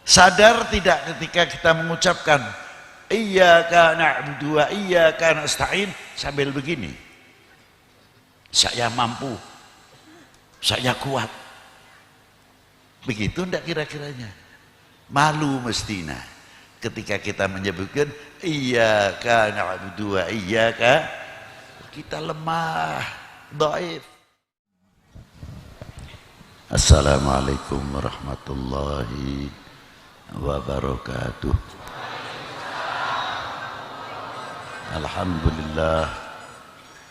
Sadar tidak ketika kita mengucapkan iyyaka na'budu wa iyyaka nasta'in sambil begini, saya mampu, saya kuat, begitu enggak kira-kiranya? Malu mestinya ketika kita menyebutkan iyyaka na'budu wa iyyaka, kita lemah, dhaif. Assalamualaikum warahmatullahi wabarakatuh. Alhamdulillah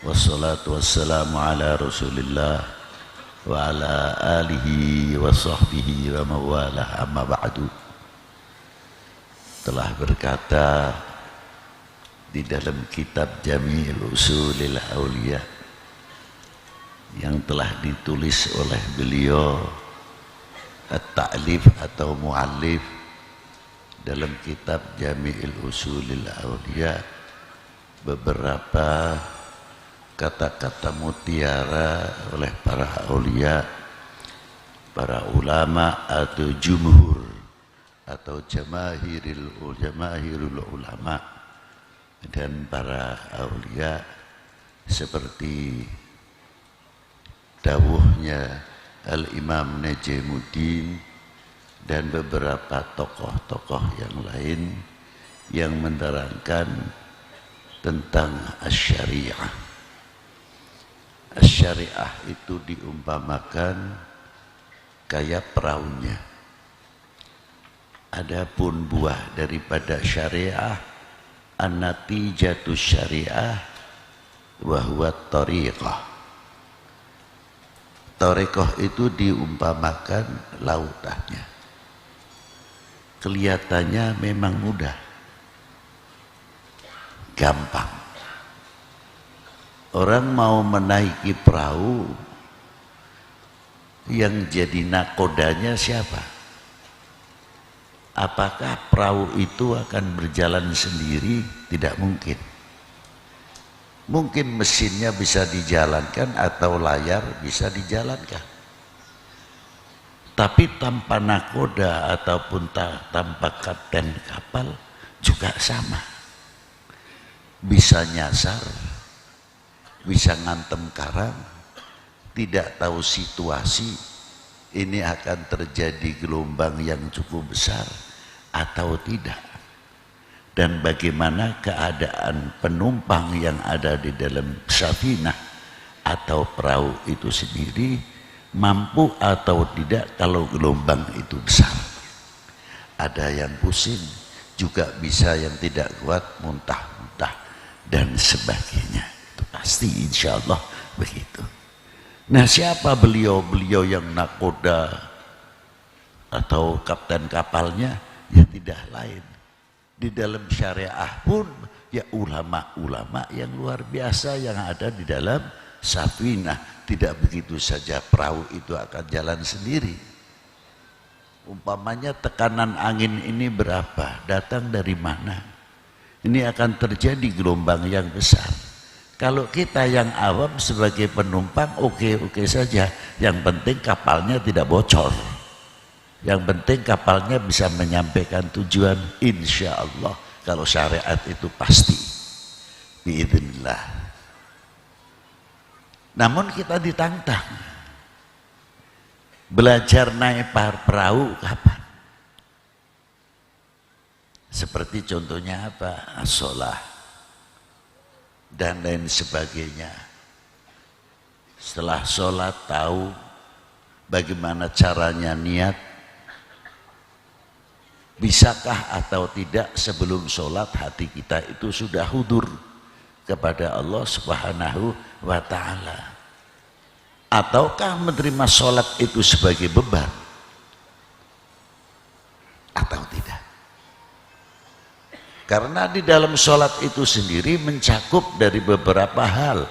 wassalatu wassalamu ala Rasulillah wa ala alihi wa sahbihi wa mawalah, amma ba'du. Telah berkata di dalam kitab Jami'ul Usulil Auliya yang telah ditulis oleh beliau at-ta'lif atau mu'allif dalam kitab Jami'ul Usulil Auliya, beberapa kata-kata mutiara oleh para aulia, para ulama atau jumhur atau jamahirul ulama dan para aulia, seperti dawuhnya Al-Imam Najmuddin dan beberapa tokoh-tokoh yang lain yang menerangkan tentang asy-syariah. Asy-syariah itu diumpamakan kayak perahunya. Adapun buah daripada syariah, an-natijatus syariah wa huwa thariqah. Thariqah itu diumpamakan lautannya. Kelihatannya memang mudah, gampang. Orang mau menaiki perahu, yang jadi nakodanya siapa? Apakah perahu itu akan berjalan sendiri? Tidak mungkin. Mungkin mesinnya bisa dijalankan atau layar bisa dijalankan, tapi tanpa nakoda ataupun tanpa kapten kapal juga sama. Bisa nyasar, bisa ngantem karang, tidak tahu situasi ini akan terjadi gelombang yang cukup besar atau tidak, dan bagaimana keadaan penumpang yang ada di dalam safinah atau perahu itu sendiri, mampu atau tidak kalau gelombang itu besar. Ada yang pusing, juga bisa yang tidak kuat, muntah-muntah dan sebagainya. Itu pasti insya Allah begitu. Nah, siapa beliau yang nakoda atau kapten kapalnya? Ya tidak lain. Di dalam syariah pun ya ulama-ulama yang luar biasa yang ada di dalam safinah. Tidak begitu saja perahu itu akan jalan sendiri. Umpamanya tekanan angin ini berapa? Datang dari mana? Ini akan terjadi gelombang yang besar. Kalau kita yang awam sebagai penumpang oke saja. Yang penting kapalnya tidak bocor. Yang penting kapalnya bisa menyampaikan tujuan, insya Allah. Kalau syariat itu pasti biidznillah. Namun kita ditantang belajar naik perahu kapan? Seperti contohnya apa? As-shalah dan lain sebagainya. Setelah sholat tahu bagaimana caranya niat, bisakah atau tidak sebelum sholat hati kita itu sudah hudur kepada Allah Subhanahu wa ta'ala? Ataukah menerima sholat itu sebagai beban atau tidak? Karena di dalam sholat itu sendiri mencakup dari beberapa hal.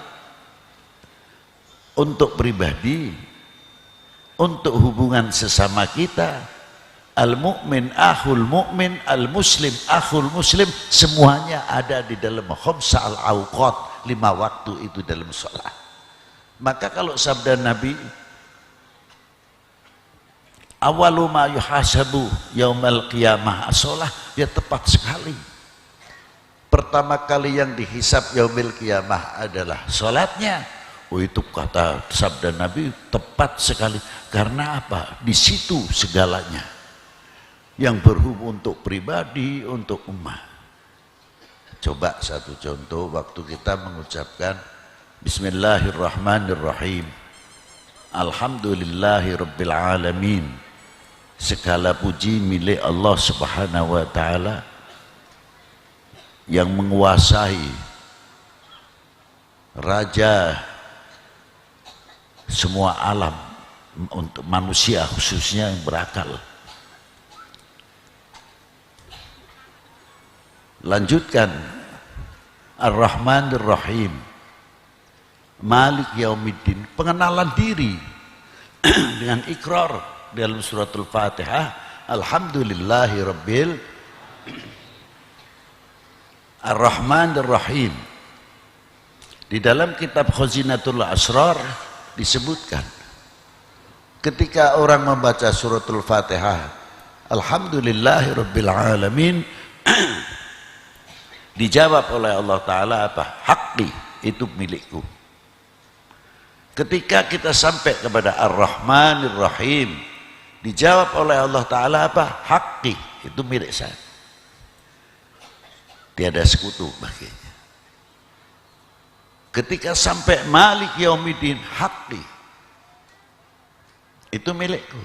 Untuk pribadi, untuk hubungan sesama kita, al-mu'min akhul mu'min, al-muslim akhul muslim, semuanya ada di dalam khamsa al-awqat, 5 waktu itu dalam sholat. Maka kalau sabda Nabi Awalu ma yuhasabu yaumal qiyamah as-shalah, ya tepat sekali. Pertama kali yang dihisab yaumil qiyamah adalah salatnya. Oh, itu kata sabda Nabi tepat sekali. Karena apa? Di situ segalanya yang berhubung untuk pribadi, untuk umat. Coba satu contoh, waktu kita mengucapkan Bismillahirrahmanirrahim, Alhamdulillahi Rabbil Alamin, segala puji milik Allah Subhanahu wa Ta'ala yang menguasai, raja semua alam, untuk manusia khususnya yang berakal. Lanjutkan, Ar-Rahman Ar-Rahim, Malik Yaumiddin, pengenalan diri dengan ikrar dalam suratul Fatihah, Alhamdulillahi Rabbil Ar-Rahman Ar-Rahim. Di dalam kitab Khazinatul Asrar disebutkan, ketika orang membaca suratul Fatihah, Alhamdulillahi Rabbil Alamin, dijawab oleh Allah Ta'ala apa? Haqqi, itu milikku. Ketika kita sampai kepada Ar-Rahman Ar-Rahim, dijawab oleh Allah Ta'ala apa? Haqqi, itu milik saya. Tiada sekutu baginya. Ketika sampai Malik Yaumiddin, Haqqi, itu milikku.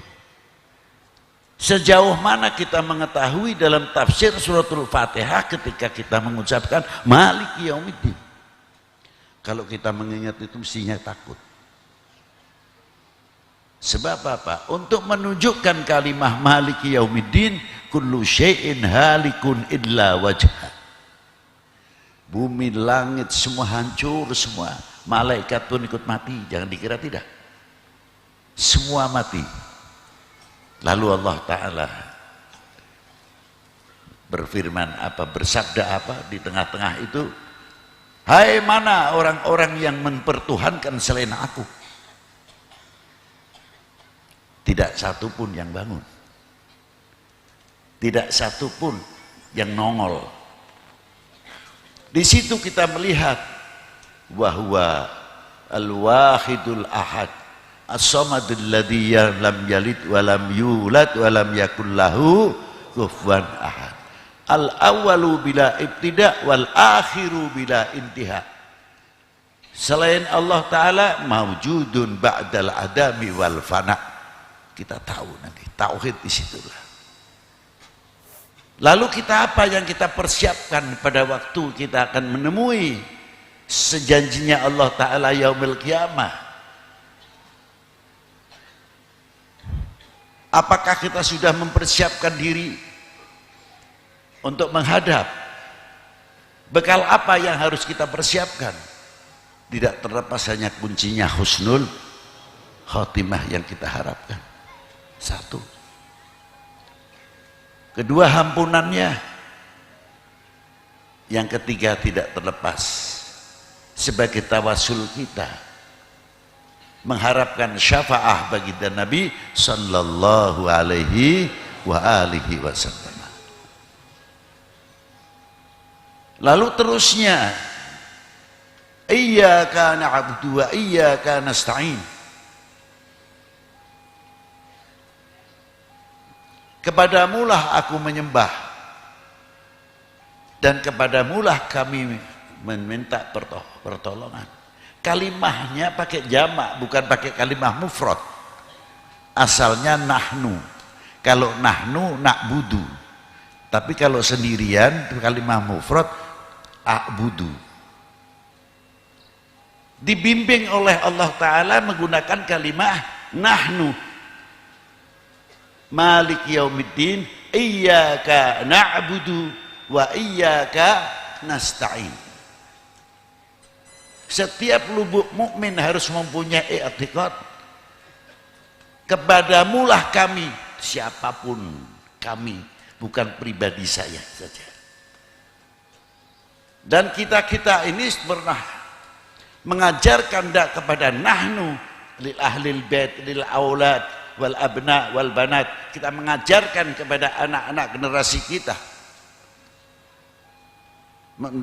Sejauh mana kita mengetahui dalam tafsir suratul Fatihah ketika kita mengucapkan Malik Yaumiddin? Kalau kita mengingat itu mestinya takut. Sebab apa? Untuk menunjukkan kalimah Malik Yaumiddin, kullu syai'in halikun illa wajhah. Bumi, langit, semua hancur semua. Malaikat pun ikut mati, jangan dikira tidak. Semua mati. Lalu Allah Ta'ala berfirman apa, bersabda apa di tengah-tengah itu? Hai, mana orang-orang yang mempertuhankan selain aku? Tidak satu pun yang bangun. Tidak satu pun yang nongol. Di situ kita melihat bahwa al-wahidul ahad, as-samadul ladzi lam yalid wa lam yulad wa lam yakul lahu kufuwan ahad. Al-awwalu bila ibtida wal akhiru bila intiha. Selain Allah Ta'ala mawjudun ba'dal adami wal fana. Kita tahu nanti tauhid di situlah. Lalu kita apa yang kita persiapkan pada waktu kita akan menemui sejanjinya Allah Ta'ala yaumil qiyamah? Apakah kita sudah mempersiapkan diri untuk menghadap? Bekal apa yang harus kita persiapkan? Tidak terlepas hanya kuncinya husnul khotimah yang kita harapkan. Satu. Kedua, ampunannya. Yang ketiga, tidak terlepas sebagai tawasul kita mengharapkan syafaah bagi Nabi sallallahu alaihi wa alihi wasallam. Lalu terusnya, iyyaka na'budu wa iyyaka nasta'in. Kepadamulah aku menyembah dan kepadamulah kami meminta pertolongan. Kalimahnya pakai jamak, bukan pakai kalimah mufrad. Asalnya nahnu. Kalau nahnu na'budu. Tapi kalau sendirian kalimah mufrad a'budu. Dibimbing oleh Allah Ta'ala menggunakan kalimah nahnu. Malik Yaumiddin, iyyaka na'budu wa iyyaka nasta'in. Setiap lubuk mukmin harus mempunyai i'tiqad, kepadamulah kami, siapapun kami, bukan pribadi saya saja. Dan kita ini pernah mengajarkan kepada nahnu lil ahlil bait lil aulad wal abna wal banat. Kita mengajarkan kepada anak-anak generasi kita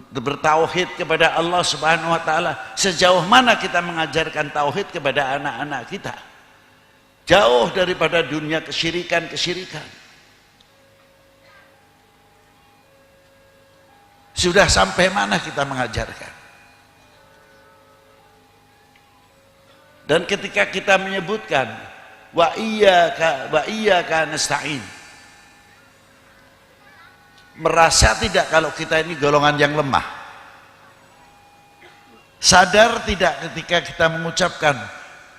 bertauhid kepada Allah Subhanahu wa taala. Sejauh mana kita mengajarkan tauhid kepada anak-anak kita? Jauh daripada dunia kesyirikan-kesyirikan. Sudah sampai mana kita mengajarkan? Dan ketika kita menyebutkan wa iyyaka nasta'in, merasa tidak kalau kita ini golongan yang lemah? Sadar tidak ketika kita mengucapkan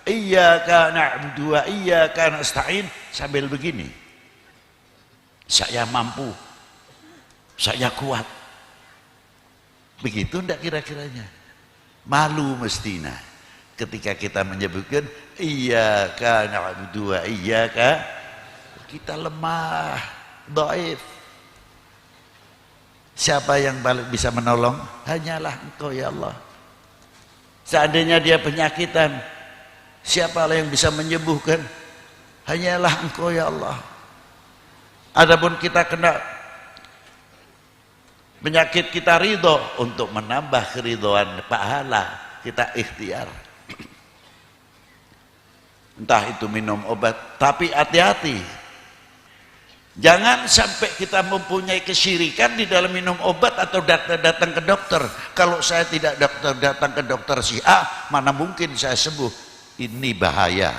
iyyaka na'budu wa iyyaka nasta'in sambil begini? Saya mampu, saya kuat. Begitu enggak kira-kiranya? Malu mestinya ketika kita menyebutkan iyyaka na'budu wa iyyaka, kita lemah, dhaif. Siapa yang paling bisa menolong? Hanyalah Engkau ya Allah. Seandainya dia penyakitan, siapa yang bisa menyembuhkan? Hanyalah Engkau ya Allah. Adapun kita kena penyakit, kita ridho, untuk menambah keridhaan pahala kita ikhtiar, entah itu minum obat. Tapi hati-hati, jangan sampai kita mempunyai kesyirikan di dalam minum obat atau datang ke dokter. Kalau saya tidak datang ke dokter si A, mana mungkin saya sembuh? Ini bahaya.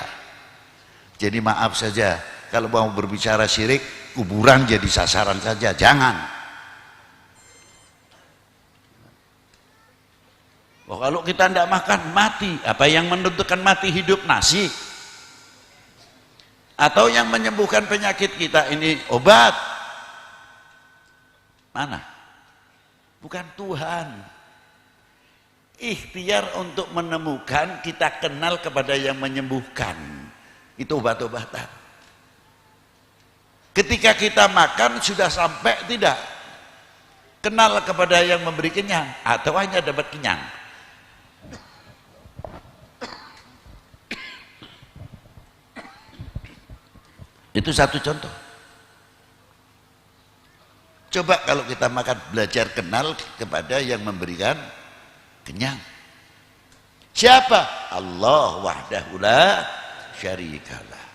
Jadi maaf saja, kalau mau berbicara syirik, kuburan jadi sasaran saja, jangan. Oh, kalau kita tidak makan, mati. Apa yang menentukan mati hidup? Nasi. Atau yang menyembuhkan penyakit kita ini obat? Mana? Bukan Tuhan. Ikhtiar untuk menemukan, kita kenal kepada yang menyembuhkan. Itu obat-obatan. Ketika kita makan, sudah sampai tidak? Kenal kepada yang memberi kenyang, atau hanya dapat kenyang? Itu satu contoh. Coba kalau kita makan, belajar kenal kepada yang memberikan kenyang. Siapa? Allah wahdahu la syarikalah.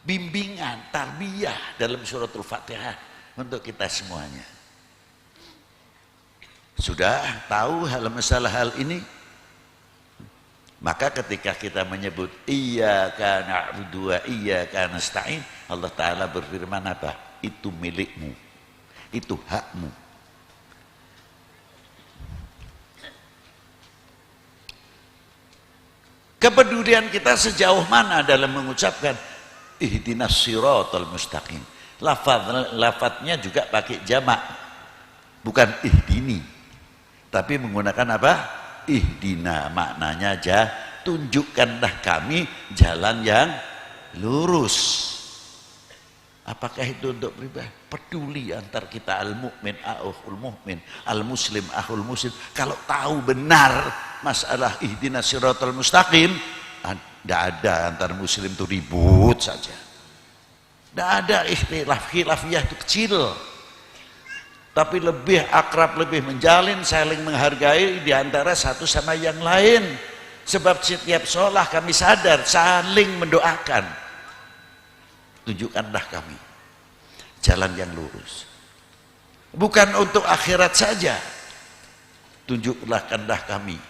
Bimbingan, tarbiyah dalam suratul Fatihah untuk kita semuanya. Sudah tahu masalah hal ini? Maka ketika kita menyebut iyyaka na'budu wa iyyaka nasta'in, Allah Ta'ala berfirman apa? Itu milikmu, itu hakmu. Kepedulian kita sejauh mana dalam mengucapkan ihdinas siratal mustaqim? Lafadznya juga pakai jamak, bukan ihdini, tapi menggunakan apa? Ihdina, maknanya aja tunjukkanlah kami jalan yang lurus. Apakah itu untuk pribadi? Peduli antar kita, al-mu'min akhul mu'min, al-muslim akhul muslim. Kalau tahu benar masalah ihdinas siratal mustaqim, tidak ada antar muslim itu ribut saja. Tidak ada ikhtilaf, khilafiyah itu kecil. Tapi lebih akrab, lebih menjalin, saling menghargai di antara satu sama yang lain. Sebab setiap sholat kami sadar saling mendoakan. Tunjukkanlah kami jalan yang lurus. Bukan untuk akhirat saja. Tunjukkanlah kami.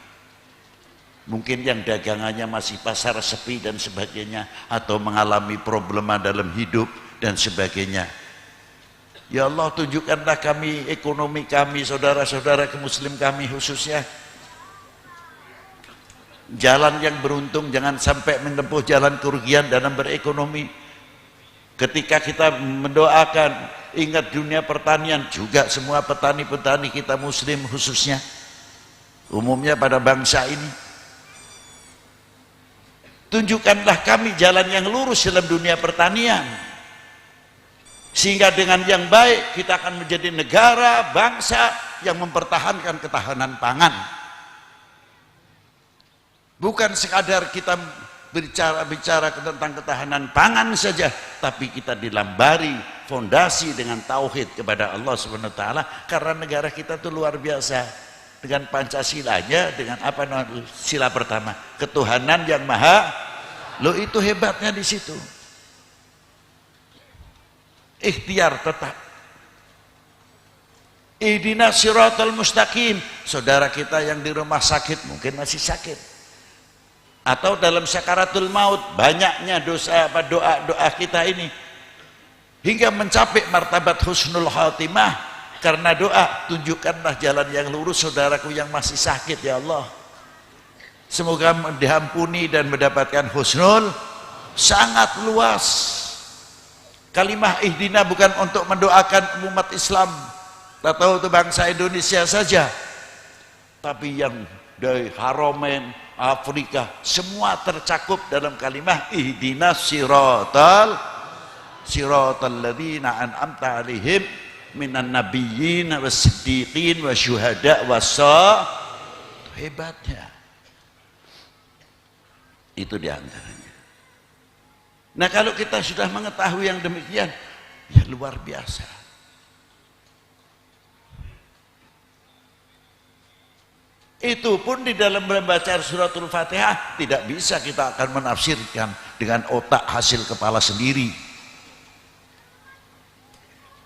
Mungkin yang dagangannya masih pasar sepi dan sebagainya, atau mengalami problema dalam hidup dan sebagainya. Ya Allah, tunjukkanlah kami ekonomi kami, saudara-saudara muslim kami khususnya, jalan yang beruntung, jangan sampai menempuh jalan kerugian dalam berekonomi. Ketika kita mendoakan, ingat dunia pertanian juga, semua petani-petani kita muslim khususnya, umumnya pada bangsa ini. Tunjukkanlah kami jalan yang lurus dalam dunia pertanian, sehingga dengan yang baik kita akan menjadi negara, bangsa yang mempertahankan ketahanan pangan. Bukan sekadar kita bicara tentang ketahanan pangan saja, tapi kita dilambari fondasi dengan tauhid kepada Allah Subhanahu wa taala, karena negara kita tuh luar biasa dengan Pancasilanya, dengan apa namanya sila pertama, ketuhanan yang maha. Lo itu hebatnya di situ. Ikhtiar tetap. Ihdinas siratal mustaqim. Saudara kita yang di rumah sakit mungkin masih sakit, atau dalam sakaratul maut, banyaknya doa kita ini hingga mencapai martabat husnul khatimah karena doa. Tunjukkanlah jalan yang lurus saudaraku yang masih sakit ya Allah, semoga diampuni dan mendapatkan husnul. Sangat luas kalimah ihdina, bukan untuk mendoakan umat Islam atau bangsa Indonesia saja, tapi yang dari Haramain, Afrika, semua tercakup dalam kalimah ihdinas siratal ladzina an'amta 'alaihim minan nabiyyin was-siddiqin wasyuhada hebatnya. Itu diantaranya. Nah, kalau kita sudah mengetahui yang demikian, ya luar biasa. Itu pun di dalam membaca suratul Fatihah tidak bisa kita akan menafsirkan dengan otak hasil kepala sendiri.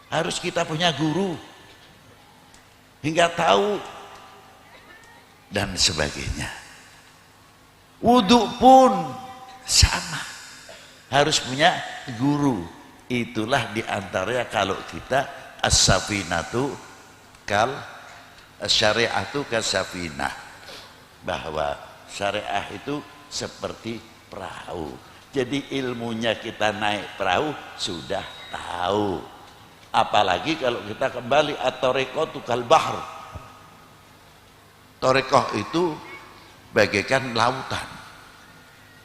Harus kita punya guru hingga tahu dan sebagainya. Wudhu pun sama, harus punya guru. Itulah diantaranya kalau kita as-safinatu kal syariatu kasafinah, bahwa syariah itu seperti perahu. Jadi ilmunya kita naik perahu sudah tahu, apalagi kalau kita kembali at-tariqatu kal bahr. Tariqah itu bagaikan lautan.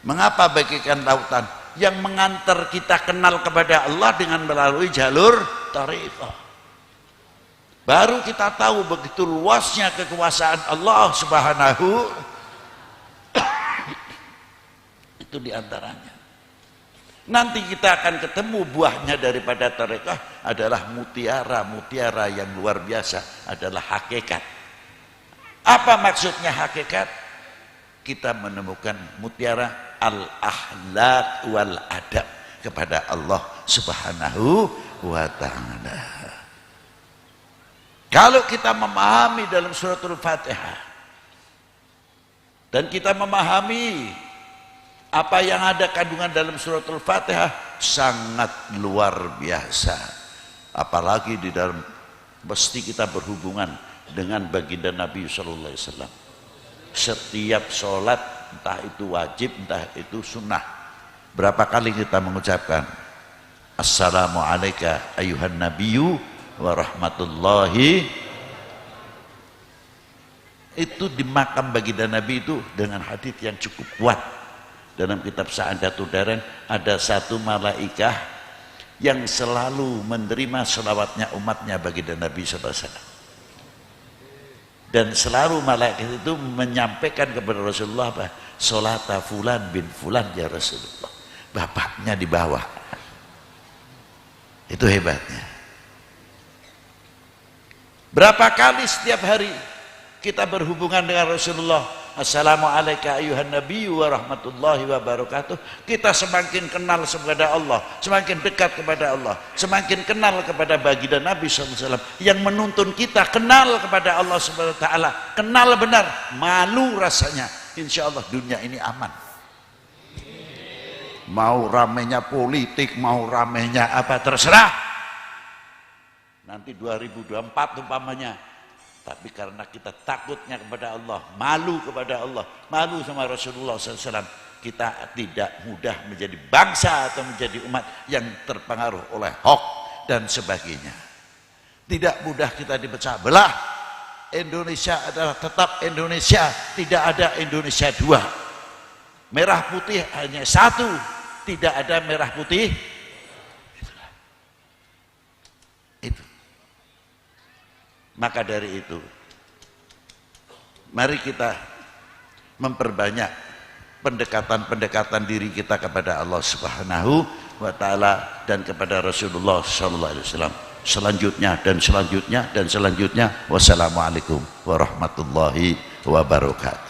Mengapa bagaikan lautan? Yang mengantar kita kenal kepada Allah dengan melalui jalur tariqah. Baru kita tahu begitu luasnya kekuasaan Allah Subhanahu. Itu diantaranya. Nanti kita akan ketemu buahnya daripada tarekah adalah mutiara yang luar biasa, adalah hakikat. Apa maksudnya hakikat? Kita menemukan mutiara al-akhlaq wal adab kepada Allah Subhanahu wa ta'ala. Kalau kita memahami dalam suratul Fatihah dan kita memahami apa yang ada kandungan dalam suratul Fatihah, sangat luar biasa. Apalagi di dalam mesti kita berhubungan dengan baginda Nabi sallallahu alaihi wasallam. Setiap sholat, entah itu wajib, entah itu sunnah, berapa kali kita mengucapkan assalamualaikum ayuhan nabiyyu warahmatullahi. Itu di makam baginda Nabi itu dengan hadits yang cukup kuat. Dalam kitab Sa'adatul Darain ada satu malaikah yang selalu menerima selawatnya umatnya baginda Nabi SAW, dan selalu malaikat itu menyampaikan kepada Rasulullah apa? Sholata fulan bin fulan ya Rasulullah, bapaknya di bawah. Itu hebatnya. Berapa kali setiap hari kita berhubungan dengan Rasulullah, assalamualaikum ayuhan nabiyyu wa rahmatullahi wa barakatuh. Kita semakin kenal kepada Allah, semakin dekat kepada Allah, semakin kenal kepada baginda Nabi SAW yang menuntun kita kenal kepada Allah Subhanahu wa ta'ala, kenal benar, malu rasanya. Insya Allah dunia ini aman. Mau ramenya politik, mau ramenya apa, terserah. Nanti 2024 umpamanya, tapi karena kita takutnya kepada Allah, malu kepada Allah, malu sama Rasulullah SAW, kita tidak mudah menjadi bangsa atau menjadi umat yang terpengaruh oleh hoax dan sebagainya. Tidak mudah kita dipecah belah. Indonesia adalah tetap Indonesia, tidak ada Indonesia dua. Merah putih hanya satu, tidak ada merah putih. Itu. Maka dari itu, mari kita memperbanyak pendekatan diri kita kepada Allah Subhanahu wa taala dan kepada Rasulullah sallallahu alaihi wasallam. Selanjutnya dan selanjutnya dan selanjutnya. Wassalamualaikum warahmatullahi wabarakatuh.